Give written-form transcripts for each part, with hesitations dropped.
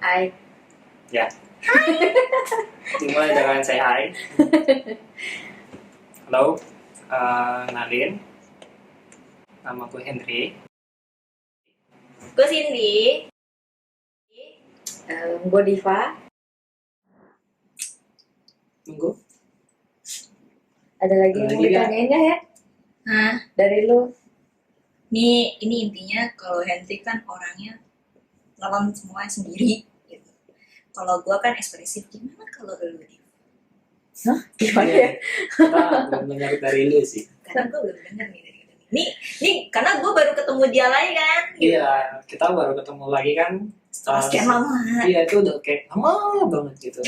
Hai. Ya. Dimulai dengan say hi. Halo, kenalin. Nama gue Henry. Gue Cindy. Gue Diva. Tunggu. Ada lagi yang mau ditanyain gak ya? Nah, Dari lu? ini intinya kalau Henry kan orangnya ngelam semua sendiri gitu. Kalau gue kan ekspresif, gimana kalau lu Div? Hah? Gimana Iya, ya? Kita belum dengar dari lu sih. Karena gue belum dengar nih dari ini karena gue baru ketemu dia lagi kan. Gitu. Iya, kita baru ketemu lagi kan. Setelah sekian lama. Iya, itu udah kayak lama banget gitu.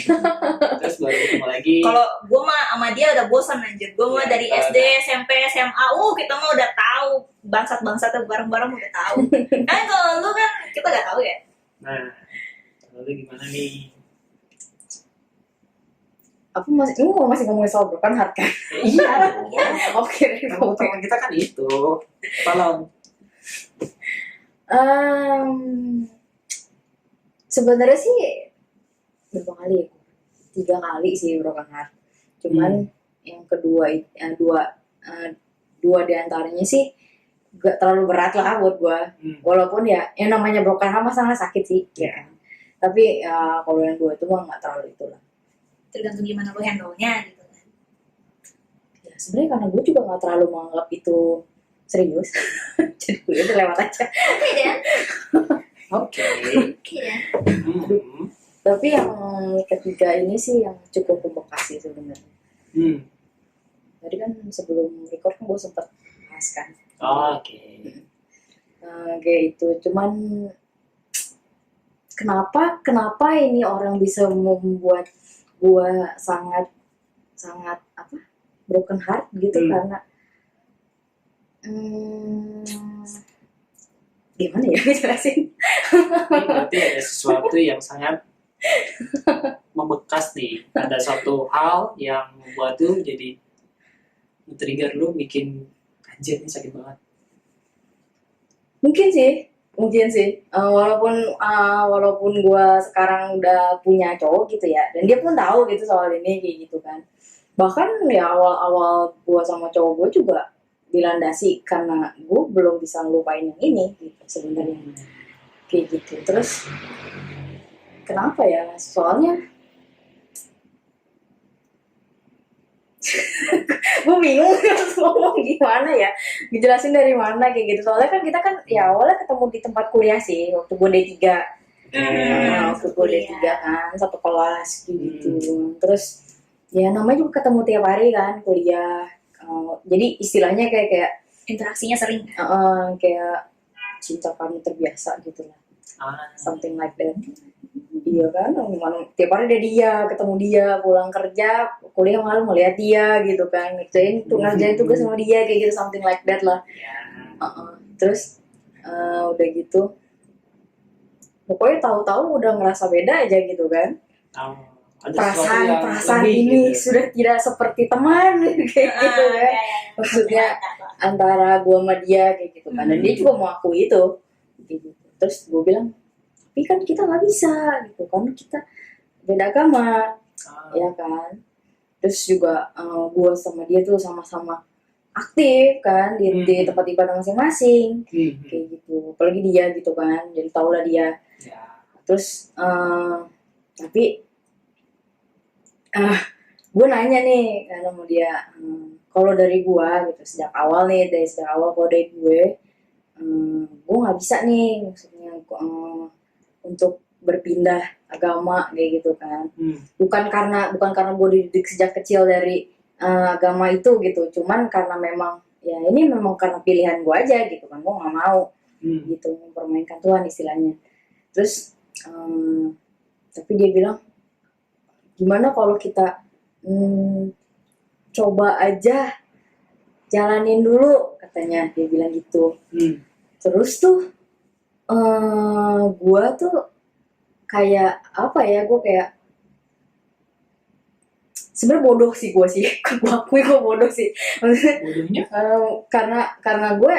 Terus baru ketemu lagi. Kalau gue mah sama dia udah bosan anjir. Gue mah Ya, dari kita SD, SMP, SMA, kita mah udah tahu bangsat-bangsatnya bareng-bareng udah tahu. Kan kalau lu kan kita gak tahu ya. Nah, lalu gimana nih? Aku masih ngomongin soal broken heart kan? Iya. Oke, Teman kita kan itu. Tolong. Sebenarnya sih berapa kali ya? 3 kali sih broken heart. Cuman yang kedua dua diantaranya sih gak terlalu berat lah buat gue. Walaupun ya yang namanya broken heart mah sangat sakit sih, ya kan. Tapi kalau yang 2 itu mah nggak terlalu itulah. Tergantung gimana lu handle-nya gitu kan. Ya sebenarnya karena gue juga nggak terlalu menganggap itu serius, jadi gue udah lewat aja. Oke deh. Oke. Oke ya. Tapi yang ketiga ini sih yang cukup membekas sih sebenarnya. Tadi kan sebelum record kan gue sempat bahas kan. Oke. Kayak itu, cuman kenapa ini orang bisa membuat gue sangat apa broken heart gitu karena gimana ya jelasin? Ini berarti ada sesuatu yang sangat membekas nih. Ada suatu hal yang membuat lu jadi trigger lu bikin anjir ini sakit banget. Mungkin sih walaupun gue sekarang udah punya cowok gitu ya, dan dia pun tahu gitu soal ini kayak gitu kan. Bahkan ya awal gue sama cowok gue juga dilandasi karena gue belum bisa ngelupain yang ini gitu sebenarnya kayak gitu. Terus kenapa ya, soalnya gue bingung harus ngomong gimana ya, dijelasin dari mana kayak gitu. Soalnya kan kita kan ya awalnya ketemu di tempat kuliah sih waktu gue D3. Waktu gue D3 kan satu kelas gitu. Terus ya namanya juga ketemu tiap hari kan kuliah. Jadi istilahnya kayak Interaksinya sering. Kayak cinta kami terbiasa gitu lah. Something like that. Iya kan, tiap hari ada dia, ketemu dia, pulang kerja, kuliah malam ngeliat dia gitu kan, ngerjain tugas sama dia kayak gitu, something like that lah. Terus udah gitu, pokoknya tahu-tahu udah ngerasa beda aja gitu kan. Perasaan ini gitu. Sudah tidak seperti teman kayak gitu kan. Maksudnya antara gue sama dia kayak gitu kan, dan dia juga mau aku itu gitu. Terus gue bilang, tapi kan kita nggak bisa gitu kan, kita beda agama, ya kan. Terus juga gue sama dia tuh sama-sama aktif kan di tempat ibadah masing-masing, kayak gitu. Apalagi dia gitu kan, jadi tau lah dia. Terus tapi gue nanya nih kan sama dia, kalau dari gue gitu sejak awal kalau dari gue nggak bisa nih, maksudnya untuk berpindah agama kayak gitu kan. Bukan karena gue dididik sejak kecil dari agama itu gitu, cuman karena memang ya ini memang karena pilihan gue aja gitu kan, gue nggak mau gitu mempermainkan Tuhan istilahnya. Terus tapi dia bilang, gimana kalau kita coba aja jalanin dulu, katanya dia bilang gitu. Terus tuh gue tuh kayak apa ya, gue kayak sebenarnya bodoh sih gue akui gue bodoh sih. Bodohnya? Karena gue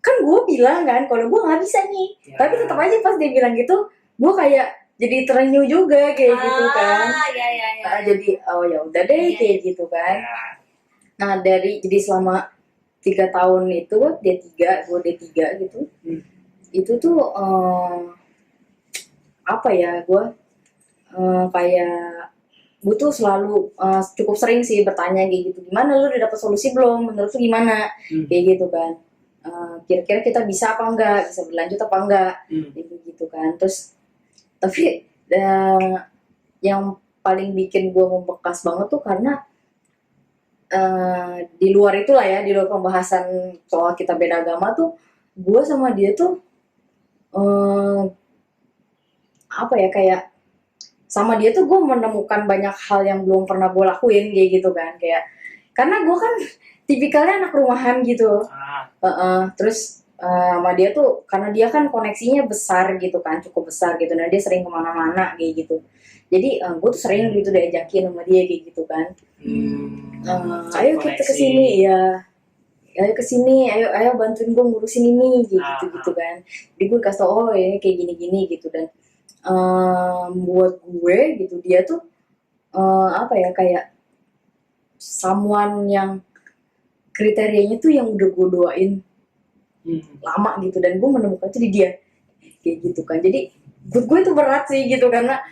kan gue bilang kan kalau gue nggak bisa nih, Ya. tapi tetap aja pas dia bilang gitu gue kayak jadi terenyuh juga kayak gitu kan. Ya. Jadi oh ya udah deh Iya. kayak gitu kan. Ya. Nah jadi selama 3 tahun itu dia 3 gue dia 3 gitu. Itu tuh apa ya, gue kayak gue tuh selalu cukup sering sih bertanya kayak gitu, gimana lu udah dapet solusi belum, menurut lu gimana, kayak gitu kan. Kira-kira kita bisa apa enggak, bisa berlanjut apa enggak, kayak gitu kan. Terus tapi yang paling bikin gue membekas banget tuh karena di luar itulah ya, di luar pembahasan soal kita beda agama tuh, gue sama dia tuh apa ya, kayak sama dia tuh gue menemukan banyak hal yang belum pernah gue lakuin kayak gitu kan. Kayak karena gue kan tipikalnya anak rumahan gitu. Terus sama dia tuh karena dia kan koneksinya besar gitu kan, cukup besar gitu, dan dia sering kemana-mana kayak gitu. Jadi gue tuh sering gitu diajakin sama dia kayak gitu kan. Ayo kita kesini ya, ayo kesini, ayo bantuin gue ngurusin ini kayak gitu kan. Jadi gue kasih tau, oh ini kayak gini-gini gitu. Dan buat gue gitu dia tuh apa ya, kayak someone yang kriterianya tuh yang udah gue doain lama gitu, dan gue menemukan itu di dia kayak gitu kan. Jadi buat gue itu berat sih gitu, karena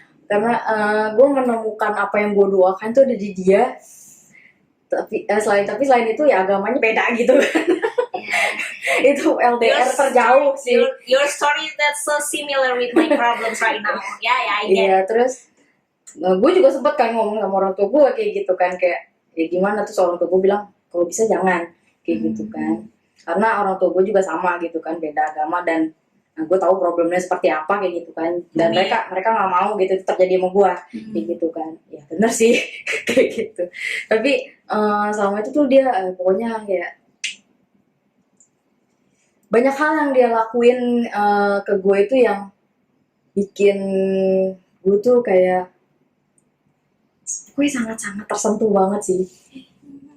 gue menemukan apa yang gue doakan tuh ada di dia. Tapi selain itu ya agamanya beda gitu kan. Itu LDR terjauh sih. Your story that's so similar with my problems right now. I get Iya, terus gue juga sempet kan ngomong sama orang tua gue kayak gitu kan, kayak ya gimana tuh, orang tua gue bilang kalau bisa jangan kayak gitu kan, karena orang tua gue juga sama gitu kan, beda agama, dan gue tahu problemnya seperti apa kayak gitu kan, dan mereka nggak mau gitu itu terjadi sama gue kayak gitu kan. Ya bener sih kayak gitu. Tapi selama itu tuh dia pokoknya kayak banyak hal yang dia lakuin ke gue itu yang bikin gue tuh kayak gue sangat-sangat tersentuh banget sih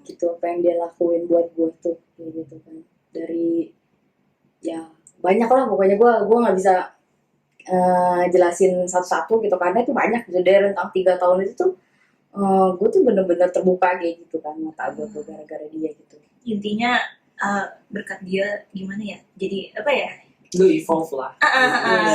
gitu, apa yang dia lakuin buat gue tuh kayak gitu kan. Dari ya banyak lah pokoknya, gue nggak bisa jelasin satu-satu gitu karena itu banyak gitu. Dari rentang 3 tahun itu tuh gue tuh bener-bener terbuka kayak gitu kan mata gue tuh gara-gara dia gitu. Intinya berkat dia gimana ya, jadi apa ya, lu evolve lah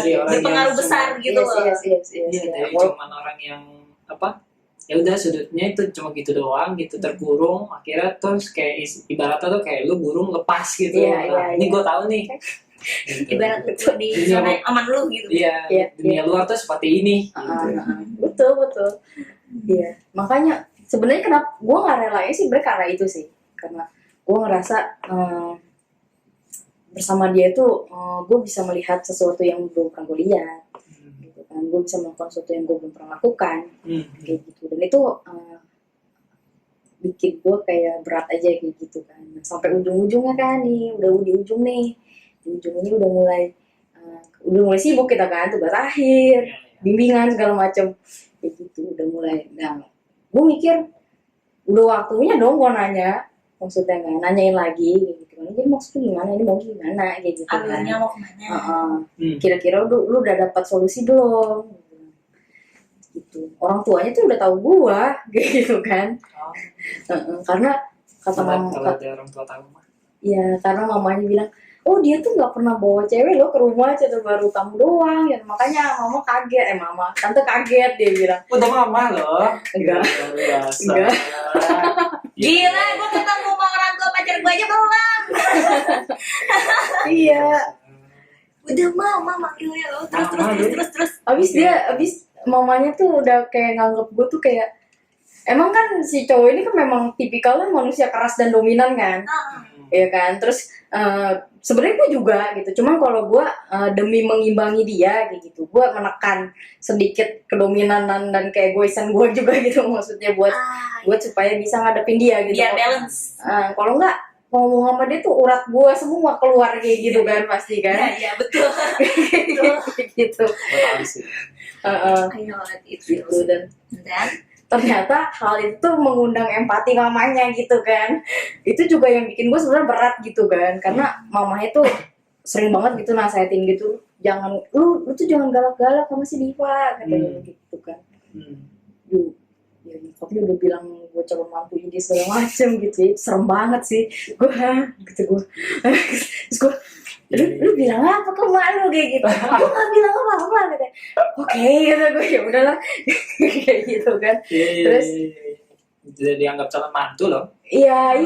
dari orang berpengaruh yang besar cuma, gitu loh. Iya, dari cuman orang yang apa ya udah sudutnya itu cuma gitu doang gitu, terkurung, akhirnya terus kayak ibaratnya tuh kayak lu burung lepas gitu. Ini gue tahu nih gitu. Ibarat lu di zona aman lu gitu. Iya, dunia luar tuh seperti ini gitu. Betul iya. Makanya sebenarnya kenapa gue nggak relain sih, karena itu sih, karena gue ngerasa bersama dia tuh gue bisa melihat sesuatu yang belum pernah gue lihat gitu kan. Gue bisa melakukan sesuatu yang gue belum pernah lakukan kayak gitu, dan itu bikin gue kayak berat aja kayak gitu kan. Sampai ujung-ujungnya kan nih, udah di ujung nih, di ujung ini udah mulai sibuk kita kan, tugas akhir, bimbingan segala macam kayak gitu, udah mulai. Nah gue mikir udah waktunya dong gue nanya, maksudnya kan nanyain lagi gitu kan, jadi maksudnya gimana, ini mau gimana kayak gitu kan, alurnya mau kemana, kira-kira lu udah dapat solusi belum gitu. Orang tuanya tuh udah tahu gua kayak gitu kan. Karena kata mama, kalau ada orang tua tahu mah ya karena mamanya bilang, oh dia tuh nggak pernah bawa cewek lo ke rumah, cewek baru kamu doang ya, makanya mama kaget, tante kaget, dia bilang. udah mama loh. Enggak. Gila, gue ketemu sama orang tua pacar gue aja belum. Iya. Udah mama manggilnya lo, terus. Abis mamanya tuh udah kayak nganggep gue tuh kayak, emang kan si cowok ini kan memang tipikalnya manusia keras dan dominan kan. Ya kan, terus sebenarnya gue juga gitu, cuman kalau gue demi mengimbangi dia kayak gitu, gue menekan sedikit kedominanan dan keegoisan gue juga gitu, maksudnya buat supaya bisa ngadepin dia gitu. Biar balance. Kalau enggak ngomong sama dia tuh urat gue semua keluar kayak gitu kan, pasti kan. Iya betul. Gitu. Gitu. Dan ternyata hal itu mengundang empati mamanya gitu kan. Itu juga yang bikin gue sebenarnya berat gitu kan, karena mamanya tuh sering banget gitu nasehatin gitu, jangan lu tuh jangan galak-galak sama si Diva katanya gitu kan. Duh, ya nyokapnya udah bilang gue calon mantu ini segala macem gitu ya, serem banget sih gue gitu gue. Terus gue, lu bilang apa ke mak lu kayak gitu? Gue nggak bilang apa-apa katanya. Oke, kata gue, ya udahlah kayak gitu kan. Terus jadi dianggap calon mantu loh. iya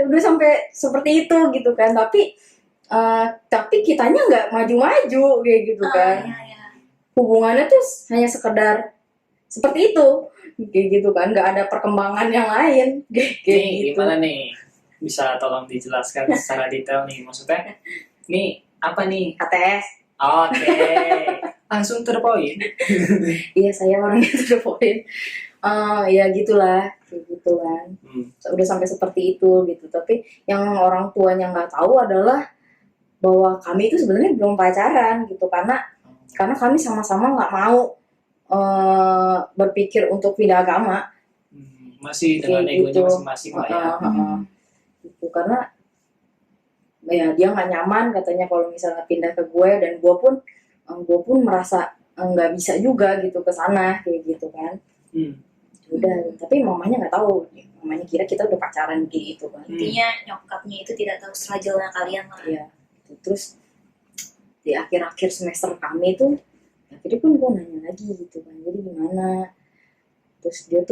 udah sampai seperti itu gitu kan, tapi kitanya nggak maju-maju kayak gitu kan. Hubungannya tuh hanya sekedar seperti itu kayak gitu kan, nggak ada perkembangan yang lain kayak Nih, gitu. gimana nih? Bisa tolong dijelaskan secara detail nih, maksudnya nih apa nih? HTS. Oke, langsung to the point. Iya, saya orangnya to the point. Ya gitulah kayak gitu kan. Udah sampai seperti itu gitu, tapi yang orang tuanya nggak tahu adalah bahwa kami itu sebenarnya belum pacaran gitu, karena kami sama-sama nggak mau berpikir untuk pindah agama. Masih dengan egonya gitu. masing-masing lah ya. Gitu, karena ya dia nggak nyaman katanya kalau misalnya pindah ke gue, dan gue pun merasa nggak bisa juga gitu ke sana kayak gitu kan. Udah, tapi mamanya nggak tahu, mamanya kira kita udah pacaran kayak gitu kan. Intinya nyokapnya itu tidak tahu struggle-nya kalian lah. Iya. Terus di akhir-akhir semester kami tuh akhirnya pun gue nanya lagi gitu kan, jadi gimana? Terus dia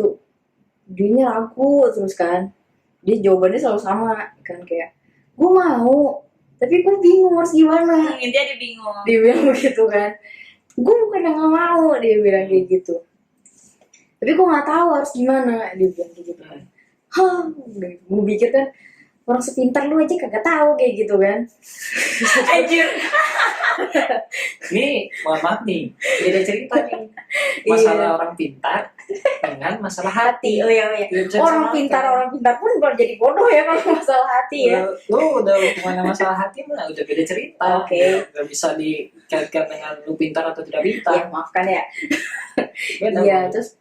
ragu terus kan, dia jawabannya selalu sama kan, kayak gue mau tapi gue bingung harus gimana. Intinya dia bingung. Dia bilang begitu kan, gue bukan yang nggak mau, dia bilang kayak gitu, tapi gue nggak tahu harus gimana, dia bilang kayak gitu kan. Gue pikir kan orang sepintar lu aja kagak tahu kayak gitu kan. Anjir. Nih, mohon maaf nih, beda cerita nih. Masalah orang pintar dengan masalah hati. Oh iya. Orang pintar pun baru jadi bodoh ya kalau masalah hati ya. Lu udah hubungan masalah hati mah udah beda cerita. Oke. Gak bisa dikaitkan dengan lu pintar atau tidak pintar. Ya maafkan ya. Beda. Iya, terus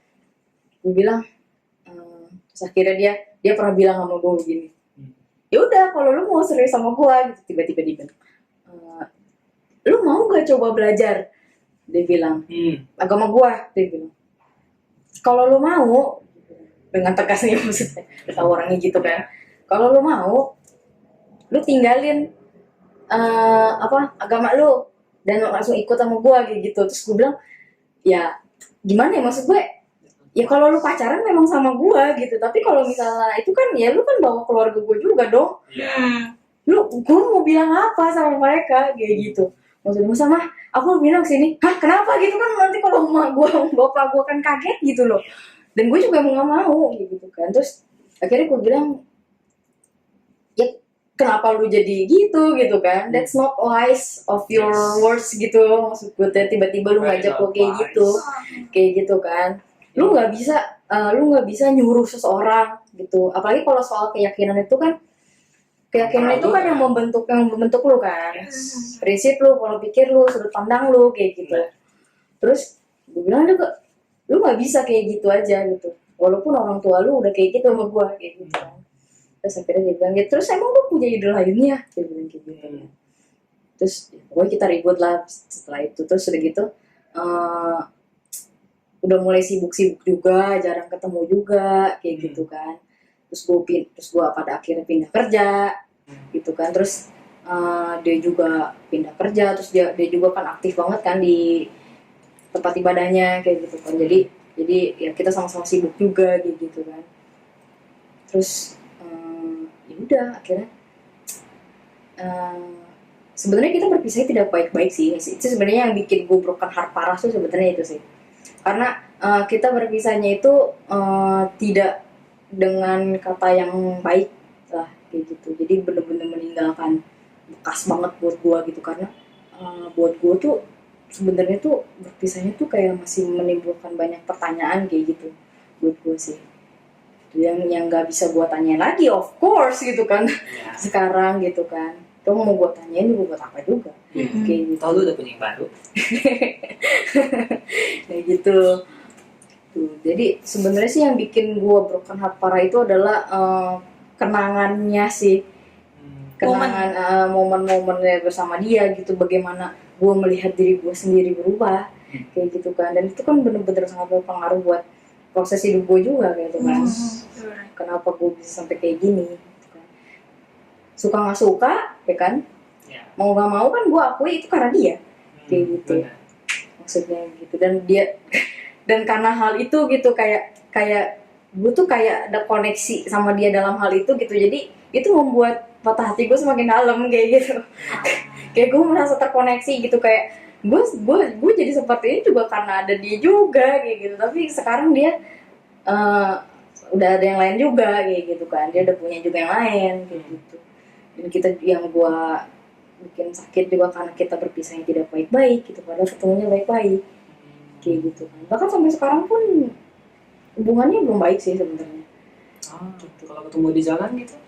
gue bilang, terus akhirnya dia pernah bilang sama gue begini, ya udah kalau lu mau serius sama gue gitu, tiba-tiba dia bilang, lu mau gak coba belajar? Dia bilang, agama gue, dia bilang, kalau lu mau, dengan tegas nih maksudnya, tahu orangnya gitu kan, kalau lu mau, lu tinggalin agama lu dan langsung ikut sama gue kayak gitu. Terus gue bilang, ya gimana ya, maksud gue, ya kalau lu pacaran memang sama gue gitu, tapi kalau misalnya itu kan ya lu kan bawa keluarga gue juga dong. Gue mau bilang apa sama mereka kayak gitu. Maksudnya sama aku bilang sini, kenapa gitu kan, nanti kalau bapak gue kan kaget gitu loh, dan gue juga mau nggak mau gitu kan. Terus akhirnya gue bilang, ya kenapa lu jadi gitu kan, that's not wise of your words gitu. Maksud gue tiba-tiba lu ngajak gue kayak gitu kan. Lu nggak bisa nyuruh seseorang gitu, apalagi kalau soal keyakinan itu kan, keyakinan itu kan yang membentuk lu kan, prinsip lu, pola pikir lu, sudut pandang lu kayak gitu. Terus gue bilang juga, lu nggak bisa kayak gitu aja gitu, walaupun orang tua lu udah kayak gitu sama gue kayak gitu kan. Terus akhirnya dia bilang gitu, terus emang lu punya ide lainnya, dia bilang kayak gitu. Terus pokoknya kita ribut lah setelah itu. Terus udah gitu udah mulai sibuk-sibuk juga, jarang ketemu juga kayak gitu kan. Terus gue pada akhirnya pindah kerja gitu kan. Terus dia juga pindah kerja, terus dia juga kan aktif banget kan di tempat ibadahnya kayak gitu kan. Jadi ya kita sama-sama sibuk juga gitu kan. Terus ya udah akhirnya sebenarnya kita berpisah tidak baik-baik sih. Itu sebenarnya yang bikin gue broken heart parah tuh sebenarnya itu sih. Karena kita berpisahnya itu tidak dengan kata yang baik lah kayak gitu. Jadi bener-bener meninggalkan bekas banget buat gue gitu. Karena buat gue tuh sebenarnya tuh berpisahnya tuh kayak masih menimbulkan banyak pertanyaan kayak gitu buat gue sih. Yang nggak bisa gue tanyain lagi, of course gitu kan. Sekarang gitu kan. Tuh mau gue tanyain juga buat apa juga. Kayak gitu. Tahu lu udah punya yang baru. Kayak gitu. Tuh, jadi sebenarnya sih yang bikin gue broken heart parah itu adalah kenangannya sih. kenangan momen-momennya bersama dia gitu, bagaimana gue melihat diri gue sendiri berubah kayak gitu kan. Dan itu kan bener-bener sangat berpengaruh buat proses hidup gue juga kayak gitu kan. Kenapa gue bisa sampai kayak gini gitu kan. Suka nggak suka ya kan, mau nggak mau kan gue akui itu karena dia kayak gitu. Maksudnya gitu. Dan dia dan karena hal itu gitu, kayak gue tuh kayak ada koneksi sama dia dalam hal itu gitu, jadi itu membuat patah hati gue semakin dalam kayak gitu. Kayak gue merasa terkoneksi gitu, kayak gue jadi seperti ini juga karena ada dia juga kayak gitu. Tapi sekarang dia udah ada yang lain juga kayak gitu kan, dia udah punya juga yang lain kayak gitu. Dan kita yang gue bikin sakit juga karena kita berpisahnya tidak baik-baik gitu, padahal ketemunya baik-baik kayak gitu kan. Bahkan sampai sekarang pun hubungannya belum baik sih sebenarnya. Gitu. Kalau ketemu di jalan gitu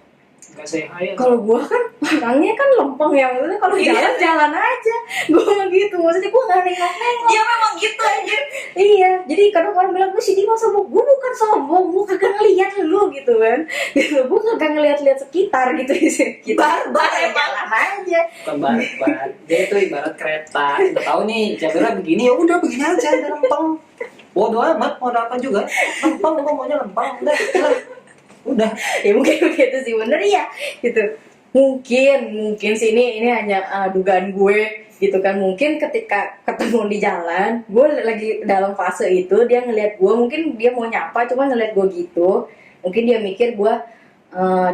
nggak say hi ya? Kalau gua kan orangnya kan lempeng ya, maksudnya kalau jalan aja gua mah gitu, maksudnya gua nggak nengok. Dia memang gitu aja. Iya, jadi kadang orang bilang gue sih dia sombong, gua bukan sombong, gua kagak ngeliat lu gitu kan, gitu. Gua kagak ngeliat sekitar gitu sih. Barbar jalan aja. Bukan barat, dia itu ibarat kereta. Udah tahu nih jalurnya begini, ya udah begini aja, udah lempeng. Bodoh amat, mau apa juga. Lempeng, gue maunya lempeng, udah. Ya mungkin begitu sih, bener ya gitu. Mungkin sih ini hanya dugaan gue gitu kan. Mungkin ketika ketemu di jalan, gue lagi dalam fase itu, dia ngelihat gue, mungkin dia mau nyapa cuma ngelihat gue gitu, mungkin dia mikir gue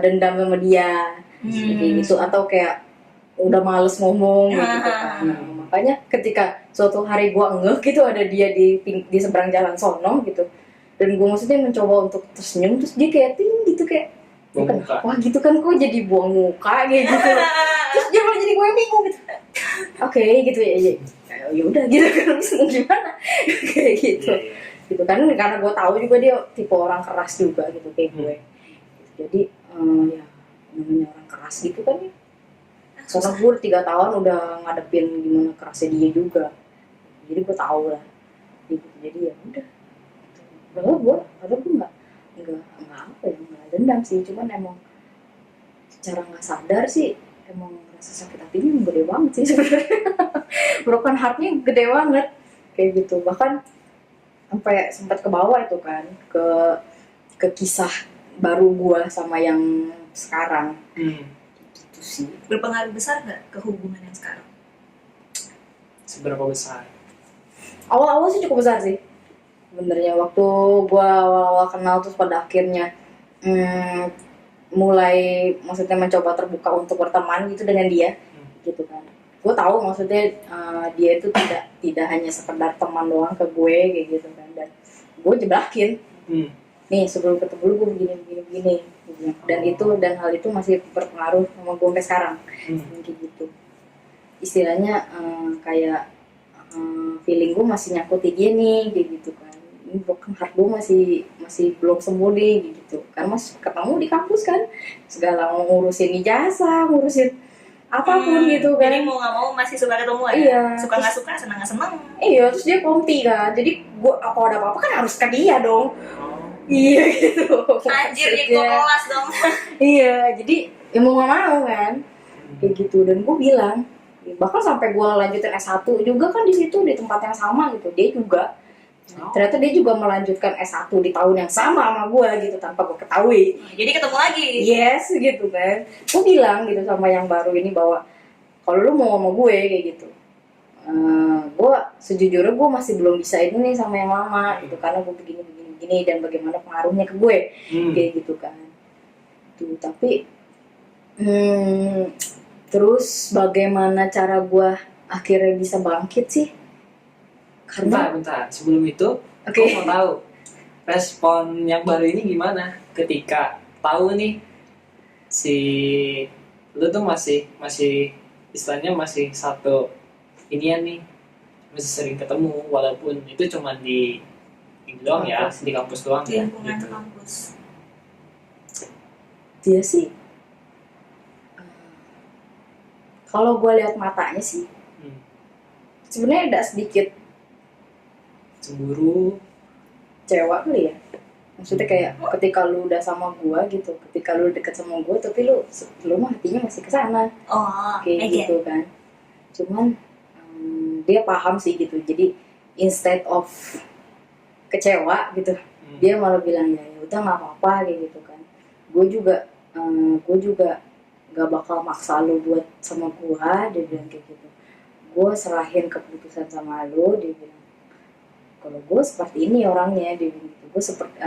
dendam sama dia kayak gitu, atau kayak udah males ngomong gitu kan. Nah, makanya ketika suatu hari gue ngeh gitu ada dia di seberang jalan sono gitu, dan gue maksudnya mencoba untuk tersenyum, terus dia kayak gitu kayak wah gitu kan, kok jadi buang muka kayak gitu. Terus dia malah jadi gue yang bingung gitu. Oke, gitu ya udah gitu kan, habis mau gimana kayak gitu. Gitu kan, karena gue tahu juga dia tipe orang keras juga gitu kayak gue. Jadi ya namanya orang keras gitu kan ya. Soalnya gue 3 tahun udah ngadepin gimana kerasnya dia juga, jadi gue tahu lah gitu. Jadi ya udah, padahal gue nggak apa ya, nggak dendam sih, cuman emang secara nggak sadar sih emang rasa sakit hatinya gede banget sih sebenarnya. Broken heartnya gede banget kayak gitu. Bahkan sampai sempat ke bawah itu kan, ke kisah baru gue sama yang sekarang. Sih. Berpengaruh besar nggak ke hubungan yang sekarang? Seberapa besar? Awal-awal sih cukup besar sih sebenarnya. Waktu gua awal-awal kenal terus pada akhirnya mulai maksudnya mencoba terbuka untuk berteman gitu dengan dia gitu kan. Gue tahu maksudnya dia itu tidak hanya sekedar teman doang ke gue kayak gitu kan. Dan gue jeblakin nih sebelum ketemu lu gue begini. Dan hal itu masih berpengaruh sama gue sampai sekarang kayak gitu. Istilahnya kayak feeling gue masih nyakuti dia nih kayak gitu kan. Ini broken heart gue masih belum sembuh nih gitu. Karena masih ketemu di kampus kan, segala mau ngurusin ijazah, ngurusin apapun gitu kan. Jadi mau nggak mau masih suka ketemu ya. Iya. Suka nggak suka, senang nggak senang. Iya, terus dia komti kan. Jadi gue kalau ada apa-apa kan harus ke dia dong. Iya gitu. Anjir ikut kelas dong. Iya, jadi ya mau nggak mau kan, kayak gitu. Dan gue bilang, bahkan sampai gue lanjutin S1 juga kan di situ di tempat yang sama gitu. Dia juga, ternyata dia juga melanjutkan S1 di tahun yang sama sama gue gitu tanpa gue ketahui. Jadi ketemu lagi. Yes gitu kan. Gue bilang gitu sama yang baru ini bahwa kalau lu mau sama gue kayak gitu, gue sejujurnya gue masih belum bisa ini nih sama yang lama gitu, karena gue begini dan bagaimana pengaruhnya ke gue kayak gitu kan. Tuh, tapi terus bagaimana cara gue akhirnya bisa bangkit sih? Karena bentar sebelum itu gue mau tahu respon yang baru ini gimana ketika tahu nih si lu tuh masih istilahnya masih satu inian nih, masih sering ketemu walaupun itu cuma di doang ya, di kampus doang di ya lingkungan gitu. kampus. dia sih kalau gue lihat matanya sih sebenarnya ada sedikit Cemburu, kecewa kali ya. Maksudnya kayak ketika lu udah sama gua gitu, ketika lu deket sama gua tapi lu mah hatinya masih ke sana Oh, kayak again. gitu kan. Cuman dia paham sih gitu, jadi instead of kecewa gitu, dia malah bilang ya udah nggak apa-apa kayak gitu kan. Gue juga nggak bakal maksa lu buat sama gua, dia bilang kayak gitu. Gue serahin keputusan sama lu, dia bilang kalau gue seperti ini orangnya, dia bilang gitu. Gue seperti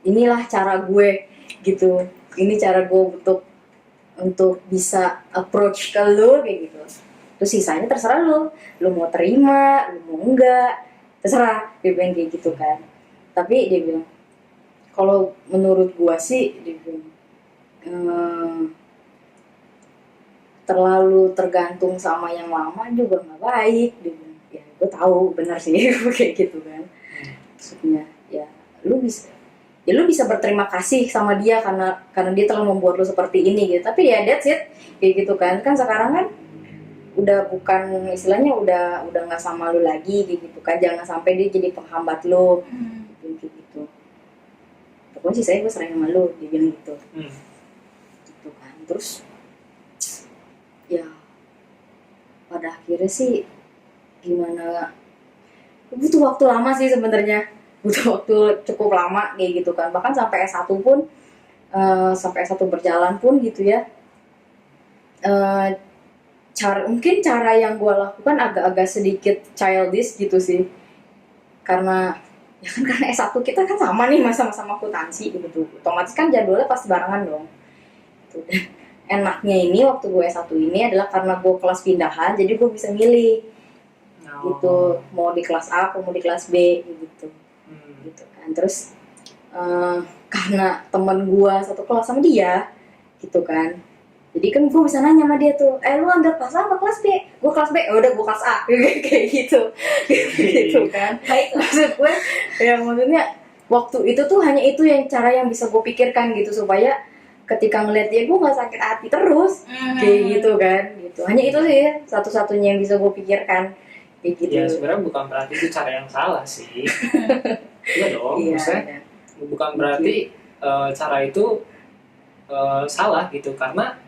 inilah cara gue gitu, ini cara gue untuk bisa approach ke lu kayak gitu. Terus sisanya terserah lu mau terima, lu mau enggak, terserah, dia bilang kayak gitu kan. Tapi dia bilang kalau menurut gua sih, dia bilang terlalu tergantung sama yang lama juga nggak baik, dia bilang. Ya gue tahu benar sih kayak gitu kan. Maksudnya ya lu bisa berterima kasih sama dia karena dia telah membuat lu seperti ini gitu, tapi ya that's it kayak gitu kan. Sekarang kan udah bukan istilahnya udah nggak sama lu lagi gitu kan, jangan sampai dia jadi penghambat lu gitu. Pokoknya sih gue sering sama lu, dia bilang gitu. Gitu kan. Terus ya pada akhirnya sih gimana, butuh waktu lama sih sebenarnya, butuh waktu cukup lama kayak gitu kan. Bahkan sampai S1 pun sampai S1 berjalan pun gitu ya, mungkin cara yang gue lakukan agak-agak sedikit childish gitu sih, karena ya kan karena S1 kita kan sama nih, sama-sama akuntansi gitu, otomatis kan jadwalnya pasti barengan dong gitu. Enaknya ini waktu gue S1 ini adalah karena gue kelas pindahan, jadi gue bisa milih gitu, mau di kelas A atau mau di kelas B gitu. Gitu kan. Terus karena temen gue satu kelas sama dia gitu kan, jadi kan gue bisa nanya sama dia tuh, lu ambil kelas A apa kelas B? Gue kelas B, udah gue kelas A kayak gitu. Gitu kan. Baik, maksud gue ya, maksudnya waktu itu tuh hanya itu yang cara yang bisa gue pikirkan gitu, supaya ketika ngeliat dia gue nggak sakit hati terus kayak gitu kan. Gitu, hanya itu sih satu-satunya yang bisa gue pikirkan kayak gitu. Ya sebenarnya bukan berarti itu cara yang salah sih. Iya dong, maksudnya bukan berarti cara itu salah gitu, karena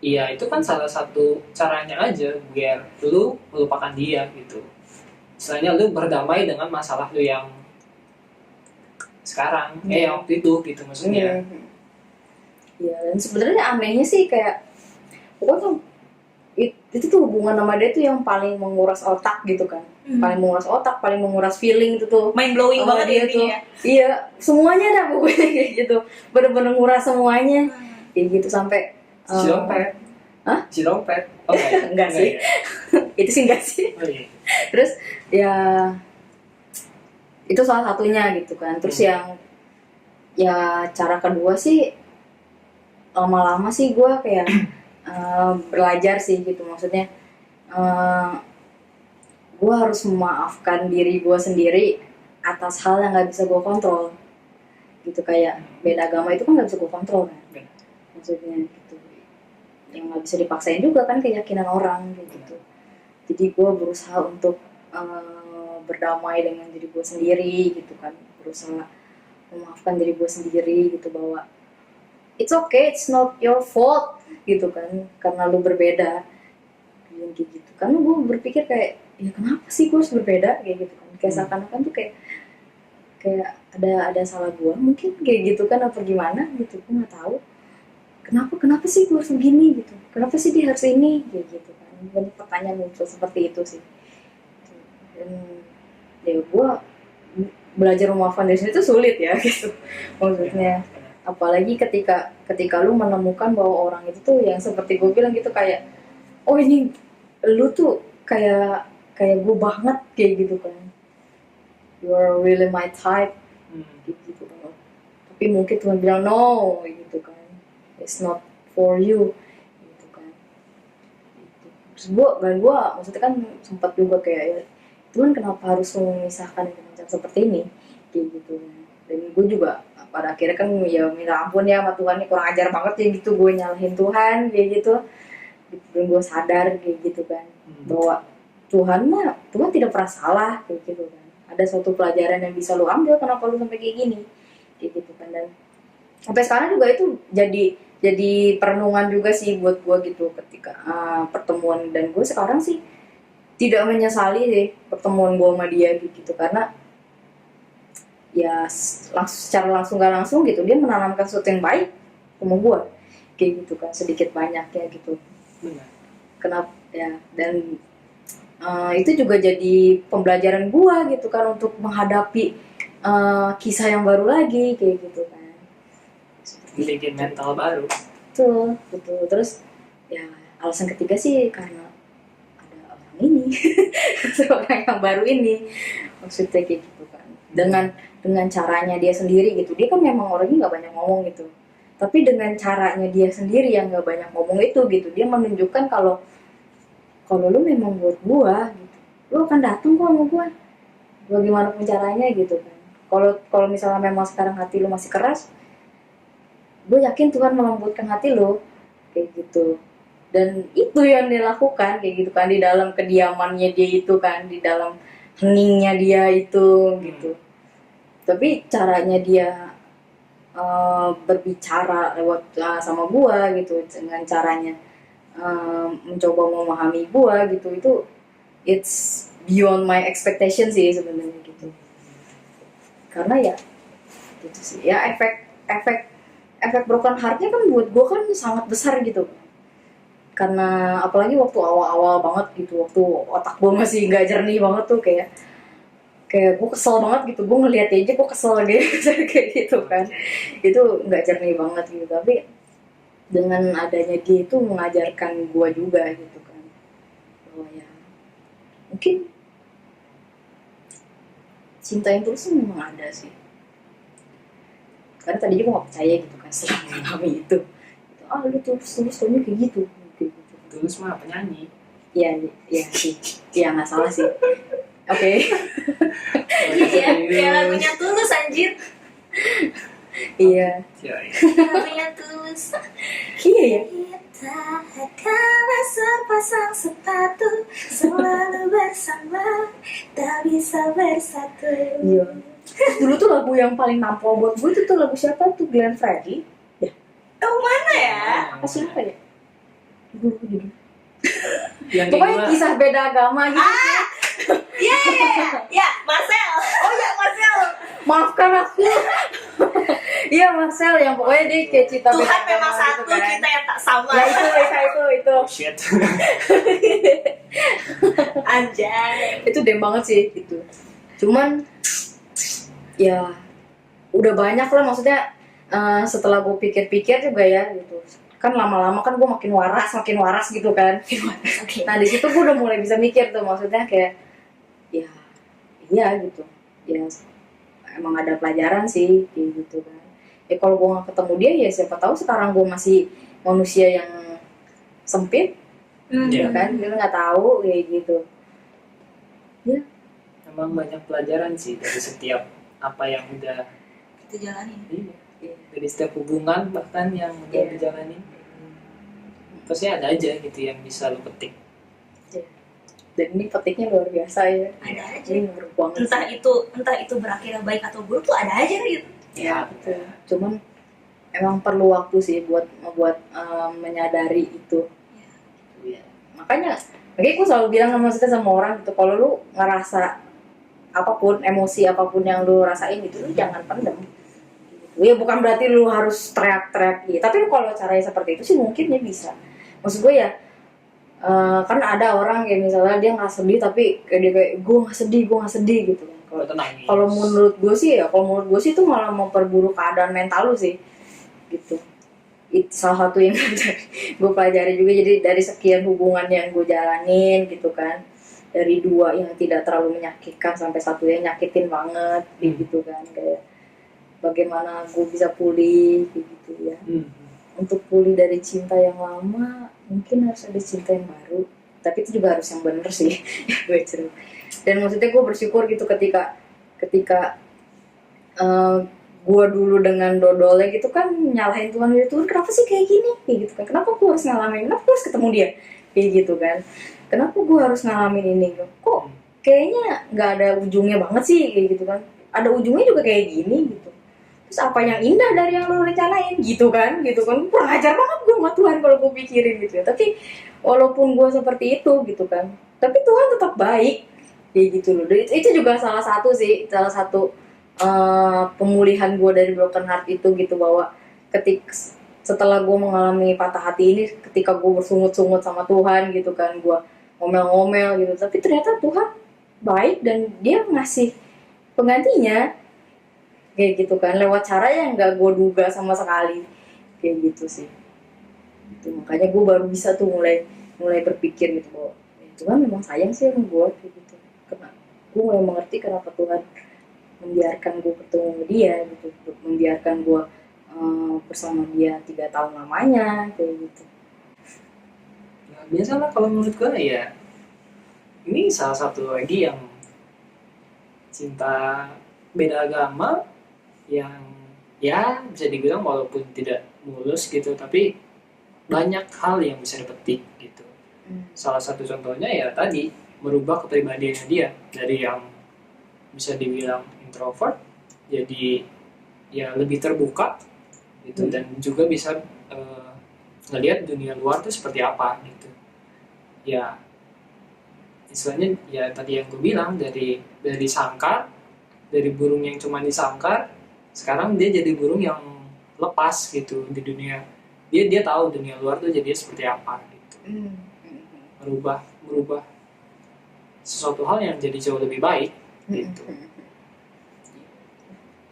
iya itu kan salah satu caranya aja biar lu melupakan dia gitu. Istilahnya lu berdamai dengan masalah lu yang sekarang, yang waktu itu gitu maksudnya. Iya, dan sebenarnya anehnya sih kayak pokoknya itu tuh hubungan sama dia tuh yang paling menguras otak gitu kan. Paling menguras otak, paling menguras feeling itu tuh. Mind blowing banget dia tuh. Ya. Iya, semuanya dah pokoknya kayak gitu. Bener-bener nguras semuanya. Kayak gitu sampai Si dompet. Hah? Si dompet. Oh enggak sih. Itu sih enggak sih. Oh, iya. Terus ya itu salah satunya gitu kan. Terus yang ya cara kedua sih lama-lama sih gue kayak belajar sih gitu, maksudnya gue harus memaafkan diri gue sendiri atas hal yang nggak bisa gue kontrol gitu. Kayak beda agama itu kan nggak bisa gue kontrol kan, maksudnya gitu, yang nggak bisa dipaksain juga kan keyakinan orang gitu. Jadi gue berusaha untuk berdamai dengan diri gue sendiri gitu kan, berusaha memaafkan diri gue sendiri gitu, bahwa it's okay, it's not your fault gitu kan, karena lu berbeda gitu. Karena gue berpikir kayak ya kenapa sih gue harus berbeda kayak gitu kan, kayak seakan-akan tuh kayak ada salah gue mungkin kayak gitu kan, apa gimana gitu, gue nggak tahu kenapa sih gue harus begini gitu, kenapa sih dia harus ini kayak gitu kan. Banyak pertanyaan muncul seperti itu sih. Dan ya gue belajar memaafkan diri sendiri itu sulit ya gitu, maksudnya apalagi ketika lu menemukan bahwa orang itu tuh yang seperti gue bilang gitu, kayak oh ini lu tuh kayak gue banget kayak gitu kan, you are really my type gitu kan. Tapi mungkin Tuhan bilang no gitu kan, it's not for you gitu kan. Terus gue maksudnya kan sempat juga kayak ya, Tuhan kenapa harus memisahkan dengan cara seperti ini kayak gitu kan. Dan gue juga pada akhirnya kan ya minta ampun ya sama Tuhan, nih kurang ajar banget ya gitu, gue nyalahin Tuhan kayak gitu. Dan gue sadar kayak gitu kan, bahwa Tuhan tidak pernah salah kayak gitu kan. ada suatu pelajaran yang bisa lu ambil, kenapa lu sampai kayak gini, kayak gitu kan. Dan sampai sekarang juga itu jadi perenungan juga sih buat gue gitu ketika pertemuan. Dan gue sekarang sih tidak menyesali deh pertemuan gue sama dia gitu, karena ya secara langsung gak langsung gitu dia menanamkan sesuatu yang baik sama gue kayak gitu kan, sedikit banyaknya gitu. Benar. Kenapa ya, dan itu juga jadi pembelajaran gue gitu kan untuk menghadapi kisah yang baru lagi kayak gitu kan. Bikin mental baru. Betul. Terus ya alasan ketiga sih karena ada orang ini, orang yang baru ini, maksudnya kayak gitu kan. Dengan caranya dia sendiri gitu, dia kan memang orangnya nggak banyak ngomong gitu. Tapi dengan caranya dia sendiri yang nggak banyak ngomong itu gitu, dia menunjukkan kalau lu memang buat gua gitu, lu akan datang kok sama gua, bagaimanapun caranya gitu kan. Kalau misalnya memang sekarang hati lu masih keras, gue yakin Tuhan melembutkan hati lo kayak gitu. Dan itu yang dia lakukan kayak gitu kan, di dalam kediamannya dia itu kan, di dalam heningnya dia itu gitu. Tapi caranya dia berbicara lewat sama gua gitu, dengan caranya mencoba memahami gua gitu, itu it's beyond my expectation sih sebenarnya gitu. Karena ya gitu sih ya, efek broken heart-nya kan buat gue kan sangat besar gitu. Karena apalagi waktu awal-awal banget gitu, waktu otak gue masih gak jernih banget tuh, kayak gue kesel banget gitu, gue ngeliat aja gue kesel gitu kayak gitu kan, itu nggak jernih banget gitu. Tapi dengan adanya dia itu mengajarkan gue juga gitu kan, bahwa ya mungkin cinta yang tulus memang ada sih. Karena tadi juga gak percaya gitu kan setelah mengalami itu. Lu tulus kayak gitu. Tulus mah penyanyi. Iya sih. Iya nggak salah sih. Oke. Iya, kayak lagunya Tulus anjir. Iya. Lagunya Tulus. Iya ya. Kita akan sepasang sepatu selalu bersama, tak bisa bersatu. Iya. Dulu tuh lagu yang paling nampol buat gue itu tuh lagu siapa tuh, Glenn Fredly ya? Oh mana ya? Apa siapa ya? Dulu. Yang Pokoknya kisah beda agama gitu. Ya, Marcel. Oh ya, Marcel. Maafkan aku. Iya Marcel, yang pokoknya dia kayak cinta beda Tuhan agama memang gitu satu, kan. kita yang tak sama. Ya itu. Oh shit. Anjay. Itu dem banget sih gitu. Cuman ya udah banyak lah, maksudnya setelah gue pikir-pikir juga ya gitu kan, lama-lama kan gue makin waras gitu kan. Okay. Nah di situ gue udah mulai bisa mikir tuh, maksudnya kayak ya iya gitu ya, emang ada pelajaran sih kayak gitu kan. Ya kalau gue nggak ketemu dia ya siapa tahu sekarang gue masih manusia yang sempit. Iya. Kan kita nggak tahu kayak gitu ya. Emang banyak pelajaran sih dari setiap apa yang udah Kita jalanin. dari setiap hubungan bahkan yang udah dijalani. Pasti ada aja gitu yang bisa lo petik. Dan ini petiknya luar biasa ya. Ada aja. Ini nguruk banget. Entah itu berakhir baik atau buruk tuh ada aja gitu. Ya betul. Cuman emang perlu waktu sih buat menyadari itu. Ya. Makanya gue selalu bilang sama orang gitu, kalau lu ngerasa apapun, emosi apapun yang lu rasain itu, lu jangan pendem. Ya bukan berarti lu harus teriak-teriak gitu. Tapi kalau caranya seperti itu sih mungkin dia bisa. Maksud gue ya, kan ada orang kayak misalnya dia nggak sedih tapi kayak gue nggak sedih gitu kan. Kalau menurut gue sih itu malah memperburuk keadaan mental lu sih, gitu. Itu salah satu yang gue pelajari juga. Jadi dari sekian hubungan yang gue jalanin gitu kan, dari 2 yang tidak terlalu menyakitkan sampai 1 yang nyakitin banget gitu kan, kayak bagaimana gue bisa pulih gitu ya. Untuk pulih dari cinta yang lama mungkin harus ada cinta yang baru, tapi itu juga harus yang bener sih. Gue cerita. Dan maksudnya gue bersyukur gitu ketika gue dulu dengan dodolnya gitu kan nyalahin Tuhan kenapa sih kayak gini kayak gitu kan, kenapa gue harus ngalamin, kenapa gue harus ketemu dia kayak gitu kan, kenapa gue harus ngalamin ini, kok kayaknya nggak ada ujungnya banget sih kayak gitu kan, ada ujungnya juga kayak gini gitu. Terus apa yang indah dari yang lo rencanain gitu kan, kurang ajar banget gue sama Tuhan kalau gue pikirin gitu ya. Tapi walaupun gue seperti itu gitu kan, tapi Tuhan tetap baik kayak gitu loh. Dan itu juga salah satu pemulihan gue dari broken heart itu gitu, bahwa setelah gue mengalami patah hati ini, ketika gue bersungut-sungut sama Tuhan gitu kan, gue ngomel-ngomel gitu, tapi ternyata Tuhan baik dan dia ngasih penggantinya kayak gitu kan, lewat cara yang nggak gue duga sama sekali kayak gitu sih. Itu makanya gue baru bisa tuh mulai berpikir gitu bahwa ya, Tuhan memang sayang sih sama gue kayak gitu. Karena gue mulai mengerti kenapa Tuhan membiarkan gue bertemu sama dia gitu, membiarkan gue bersama dia 3 tahun lamanya kayak gitu. Nah, biasalah kalau menurut gue ya, ini salah satu lagi yang cinta beda agama yang ya bisa dibilang walaupun tidak mulus gitu, tapi banyak hal yang bisa dipetik gitu. Salah satu contohnya ya tadi, merubah kepribadiannya dia dari yang bisa dibilang introvert jadi ya lebih terbuka gitu, dan juga bisa ngelihat dunia luar tuh seperti apa gitu ya. Istilahnya ya tadi yang gue bilang, dari sangkar, dari burung yang cuma disangkar, sekarang dia jadi burung yang lepas gitu di dunia. Dia tahu dunia luar tuh jadi seperti apa gitu. Merubah sesuatu hal yang jadi jauh lebih baik gitu.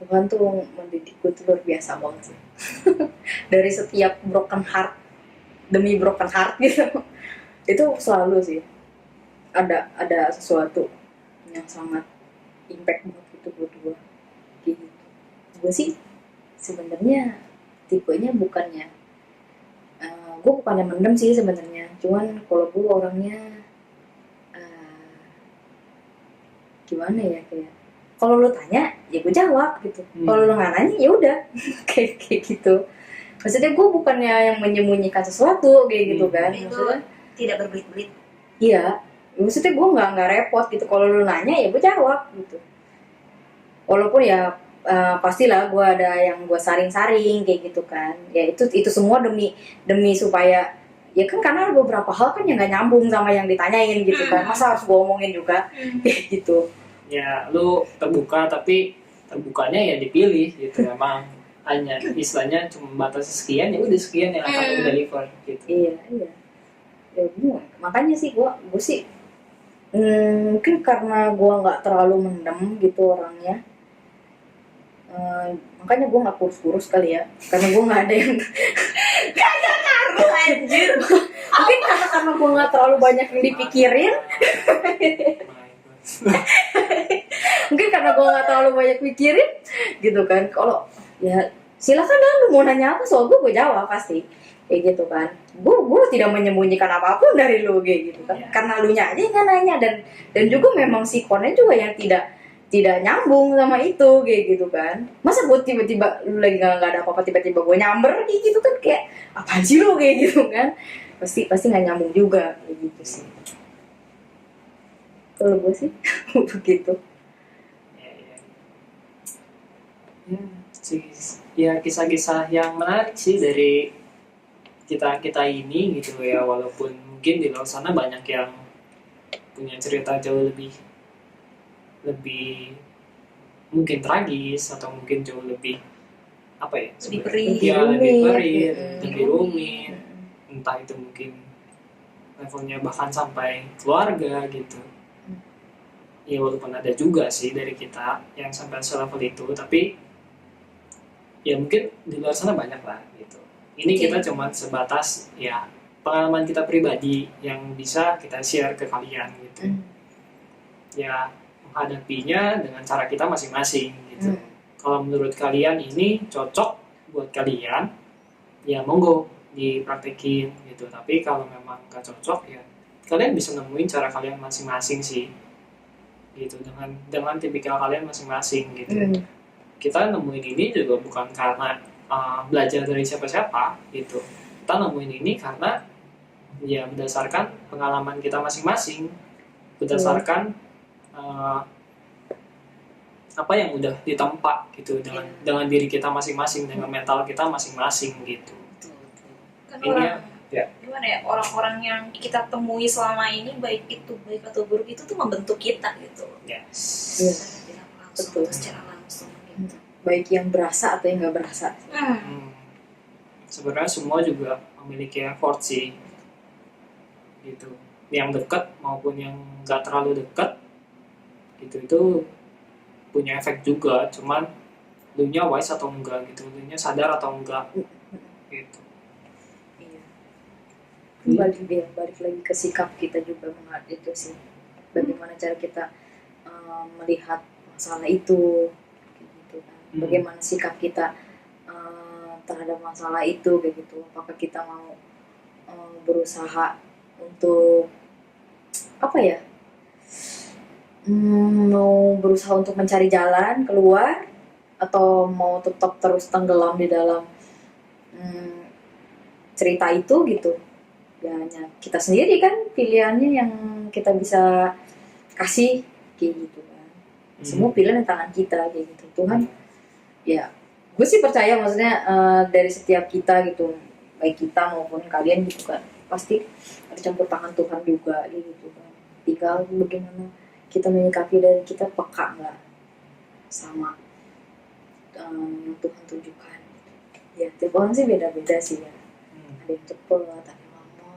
Tuhan tuh mendidik gue tuh luar biasa banget sih. Dari setiap broken heart demi broken heart gitu, itu selalu sih ada sesuatu yang sangat impact banget gitu buat gue gitu. Gue sih sebenarnya tipenya bukannya gue bukannya mendem sih sebenarnya, cuman kalau gue orangnya gimana ya, kayak kalau lo tanya ya gue jawab gitu, kalau lo nggak nanya ya udah kayak gitu. Maksudnya gue bukannya yang menyembunyikan sesuatu kayak gitu kan, maksudnya tidak berbelit-belit. Iya, maksudnya gue nggak repot gitu, kalau lo nanya ya gue jawab gitu. Walaupun ya pastilah gue ada yang gue saring-saring kayak gitu kan, ya itu semua demi supaya ya kan, karena ada beberapa hal kan yang nggak nyambung sama yang ditanyain gitu kan, masa harus gue omongin juga kayak gitu. Ya lu terbuka, tapi terbukanya ya dipilih gitu. Memang hanya istilahnya cuma batasi sekian, ya udah sekian yang akan lu deliver gitu. Iya ya makanya sih gue sih mungkin karena gue nggak terlalu mendem gitu orangnya, makanya gue nggak kurus kali ya, karena gue nggak ada yang Kagak ngaruh anjir. mungkin karena gue nggak terlalu banyak yang dipikirin. Mungkin karena gue nggak terlalu banyak mikirin gitu kan. Kalau ya silakan dah, lu mau nanya apa soal gue jawab pasti kayak gitu kan. Gue tidak menyembunyikan apapun dari lu kayak gitu kan, karena lu nya aja yang nanya, dan juga memang si konnya juga yang tidak nyambung sama itu kayak gitu kan. Masa gue tiba-tiba lu lagi nggak ada apa-apa tiba-tiba gue nyamber kayak gitu kan, kayak apa sih lu kayak gitu kan, pasti nggak nyambung juga kayak gitu sih. Kalau gue sih begitu. Ya kisah-kisah yang menarik sih dari kita ini gitu ya, walaupun mungkin di luar sana banyak yang punya cerita jauh lebih mungkin tragis, atau mungkin jauh lebih apa ya, lebih perih, lebih rumit, entah itu mungkin levelnya bahkan sampai keluarga gitu. Ya walaupun ada juga sih dari kita yang sampai selevel itu, tapi ya mungkin di luar sana banyak lah gitu. Ini kita cuma sebatas ya pengalaman kita pribadi yang bisa kita share ke kalian gitu. Ya menghadapinya dengan cara kita masing-masing gitu. Kalau menurut kalian ini cocok buat kalian, ya monggo dipraktekin gitu. Tapi kalau memang nggak cocok, ya kalian bisa nemuin cara kalian masing-masing sih gitu, dengan tipikal kalian masing-masing gitu. Kita nemuin ini juga bukan karena belajar dari siapa-siapa gitu. Kita nemuin ini karena ya berdasarkan pengalaman kita masing-masing, berdasarkan apa yang udah ditempa gitu dengan diri kita masing-masing, dengan mental kita masing-masing gitu. Kan Ini orang ya. gimana ya, orang-orang yang kita temui selama ini baik itu baik atau buruk itu tuh membentuk kita gitu. Yes. Iya. Secara tidak langsung Betul. atau secara langsung gitu. Baik yang berasa atau yang nggak berasa. Sebenarnya semua juga memiliki effort sih gitu, yang dekat maupun yang nggak terlalu dekat gitu, itu punya efek juga, cuman lu nya wise atau enggak gitu, lu nya sadar atau enggak gitu. Iya. Balik lagi ke sikap kita juga itu sih, bagaimana cara kita melihat masalah itu gitu kan. Bagaimana sikap kita terhadap masalah itu kayak gitu, apakah kita mau berusaha untuk apa ya, mau berusaha untuk mencari jalan keluar atau mau tetap terus tenggelam di dalam cerita itu gitu. Ya hanya kita sendiri kan pilihannya yang kita bisa kasih kayak gitu kan. Semua pilihan di tangan kita kayak gitu. Tuhan ya, gue sih percaya maksudnya dari setiap kita gitu, baik kita maupun kalian gitu kan, pasti ada campur tangan Tuhan juga gitu kan. Tinggal bagaimana kita menyikapi dan kita peka nggak sama yang Tuhan tunjukkan. Ya tiap orang sih beda-beda sih ya. Ada yang cepet, ada yang lama.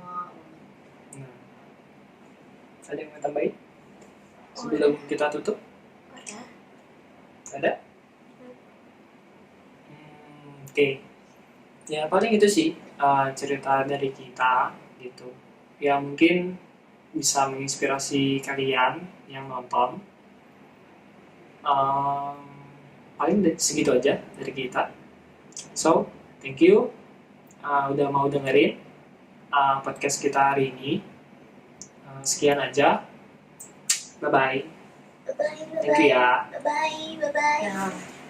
Ada yang mau tambahin sebelum kita tutup? Ada? Oke. Ya paling itu sih cerita dari kita gitu. Ya mungkin bisa menginspirasi kalian yang nonton. Paling segitu aja dari kita. So, thank you udah mau dengerin podcast kita hari ini. Sekian aja. Bye-bye. Bye-bye. Thank you ya. Bye-bye. Bye-bye. Ya.